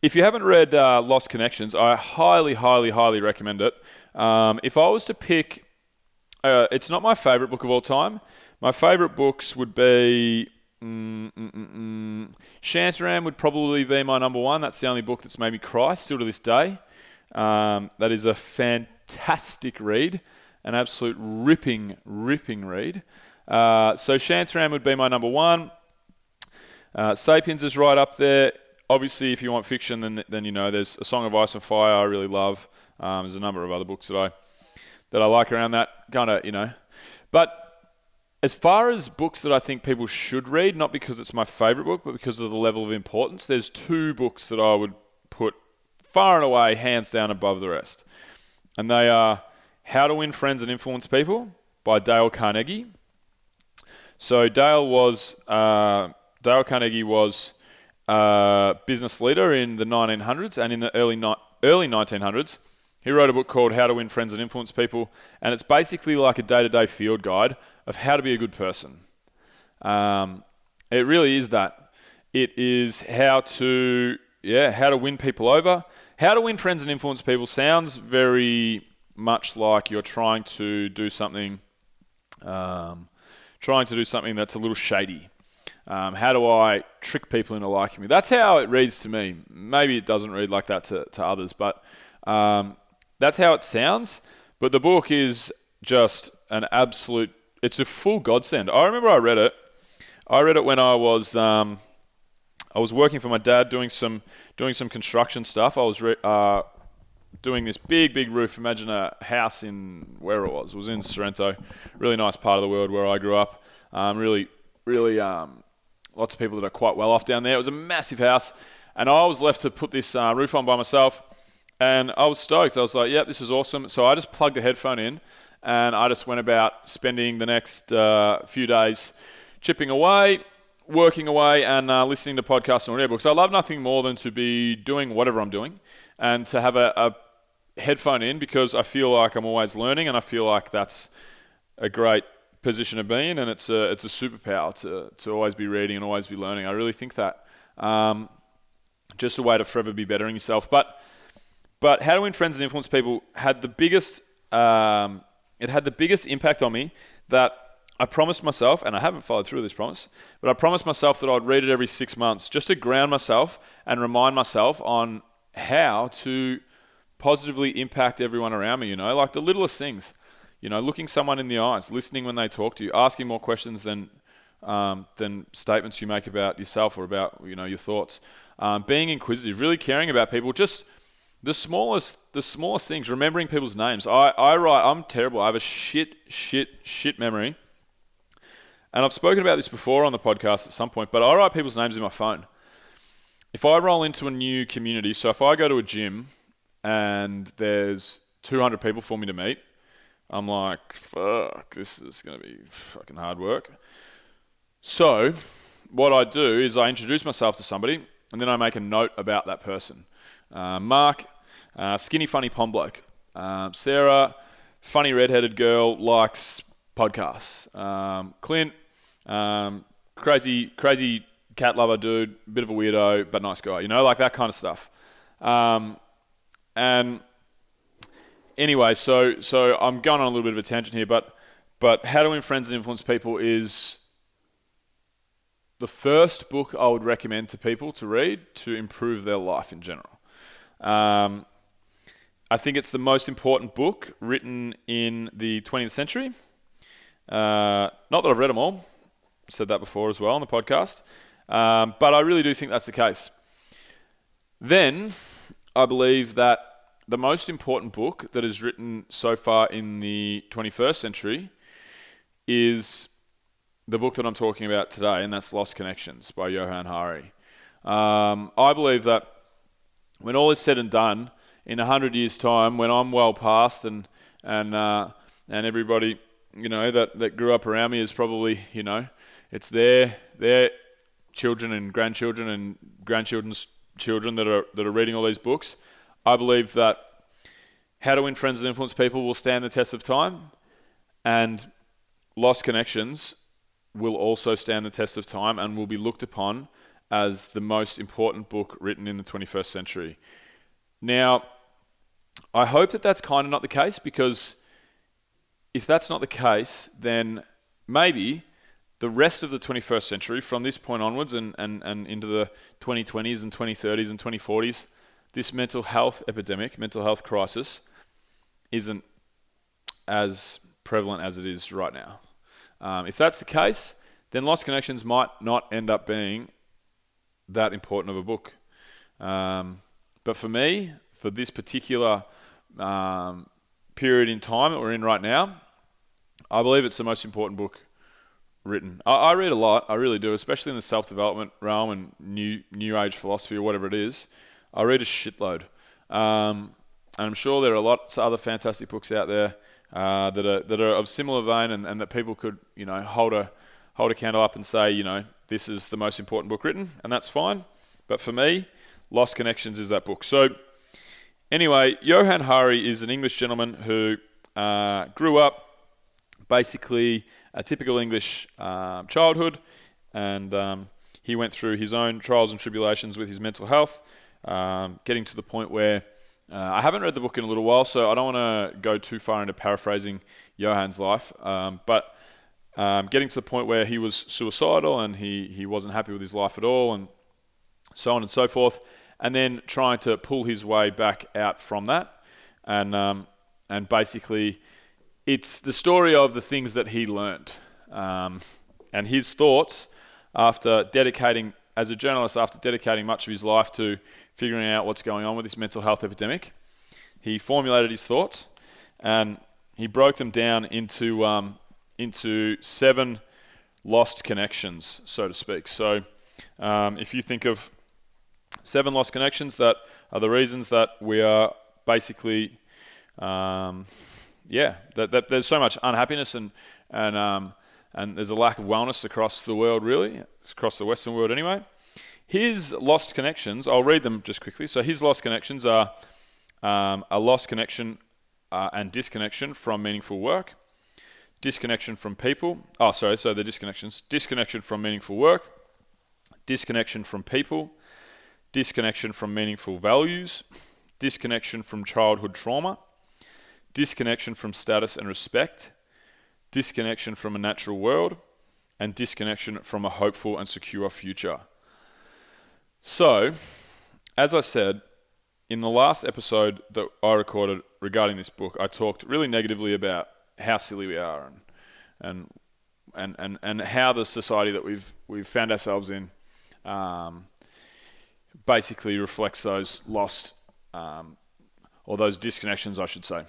If you haven't read Lost Connections, I highly, highly, highly recommend it. If I was to pick, it's not my favourite book of all time. My favourite books would be Shantaram would probably be my number one. That's the only book that's made me cry still to this day. That is a fantastic read, an absolute ripping read. So Shantaram would be my number one. Sapiens is right up there. Obviously, if you want fiction, then you know there's A Song of Ice and Fire I really love. There's a number of other books that I like around that kind of, But as far as books that I think people should read, not because it's my favourite book, but because of the level of importance, there's two books that I would put far and away, hands down, above the rest. And they are How to Win Friends and Influence People by Dale Carnegie. So Dale Carnegie was a business leader in the 1900s, and in the early 1900s, he wrote a book called How to Win Friends and Influence People, and it's basically like a day-to-day field guide of how to be a good person. It really is that. It is how to win people over. How to win friends and influence people sounds very much like you're trying to do something that's a little shady. How do I trick people into liking me? That's how it reads to me. Maybe it doesn't read like that to others, but that's how it sounds. But the book is just an absolute, it's a full godsend. I remember I read it. I read it when I was working for my dad doing some construction stuff. I was doing this big roof. Imagine a house in where it was. It was in Sorrento, really nice part of the world where I grew up. Really lots of people that are quite well off down there. It was a massive house, and I was left to put this roof on by myself, and I was stoked. I was like, yep, this is awesome. So I just plugged a headphone in, and I just went about spending the next few days chipping away, working away, and listening to podcasts and audiobooks. I love nothing more than to be doing whatever I'm doing and to have a headphone in, because I feel like I'm always learning, and I feel like that's a great position to be in, and it's a superpower to always be reading and always be learning. I really think that. Just a way to forever be bettering yourself. But How to Win Friends and Influence People had the biggest impact on me, that I promised myself, and I haven't followed through with this promise, but I promised myself that I'd read it every 6 months just to ground myself and remind myself on how to positively impact everyone around me, like the littlest things. Looking someone in the eyes, listening when they talk to you, asking more questions than statements you make about yourself or about your thoughts. Being inquisitive, really caring about people, just the smallest things. Remembering people's names. I'm terrible. I have a shit memory, and I've spoken about this before on the podcast at some point. But I write people's names in my phone. If I roll into a new community, so if I go to a gym and there's 200 people for me to meet, I'm like, fuck, this is going to be fucking hard work. So what I do is I introduce myself to somebody, and then I make a note about that person. Mark, skinny, funny pond bloke. Sarah, funny redheaded girl, likes podcasts. Clint, crazy cat lover dude, bit of a weirdo, but nice guy. Like that kind of stuff. And anyway, so I'm going on a little bit of a tangent here, but How to Win Friends and Influence People is the first book I would recommend to people to read to improve their life in general. I think it's the most important book written in the 20th century. Not that I've read them all. I've said that before as well on the podcast. But I really do think that's the case. Then I believe that the most important book that is written so far in the 21st century is the book that I'm talking about today, and that's Lost Connections by Johann Hari. I believe that when all is said and done, in 100 years' time, when I'm well past and everybody that grew up around me is probably it's their children and grandchildren's children that are reading all these books. I believe that How to Win Friends and Influence People will stand the test of time, and Lost Connections will also stand the test of time and will be looked upon as the most important book written in the 21st century. Now, I hope that that's kind of not the case, because if that's not the case, then maybe the rest of the 21st century, from this point onwards and into the 2020s and 2030s and 2040s, this mental health epidemic, mental health crisis, isn't as prevalent as it is right now. If that's the case, then Lost Connections might not end up being that important of a book. But for me, for this particular period in time that we're in right now, I believe it's the most important book written. I read a lot, I really do, especially in the self-development realm and new age philosophy or whatever it is. I read a shitload. And I'm sure there are lots of other fantastic books out there that are of similar vein, and that people could, hold a candle up and say, this is the most important book written, and that's fine. But for me, Lost Connections is that book. So anyway, Johann Hari is an English gentleman who grew up basically a typical English childhood, and he went through his own trials and tribulations with his mental health, getting to the point where I haven't read the book in a little while, so I don't want to go too far into paraphrasing Johann's life, but getting to the point where he was suicidal and he wasn't happy with his life at all, and so on and so forth, and then trying to pull his way back out from that, and basically it's the story of the things that he learned, and his thoughts after dedicating, as a journalist, after dedicating much of his life to figuring out what's going on with this mental health epidemic. He formulated his thoughts, and he broke them down into 7 lost connections, so to speak. So if you think of 7 lost connections that are the reasons that we are basically, that there's so much unhappiness and there's a lack of wellness across the world, really, across the Western world anyway. His lost connections, I'll read them just quickly. So his lost connections are a lost connection and disconnection from meaningful work, disconnection from people. So the disconnections. Disconnection from meaningful work, disconnection from people, disconnection from meaningful values, disconnection from childhood trauma, disconnection from status and respect, disconnection from a natural world, and disconnection from a hopeful and secure future. So, as I said, in the last episode that I recorded regarding this book, I talked really negatively about how silly we are and how the society that we've found ourselves in basically reflects those lost or those disconnections, I should say.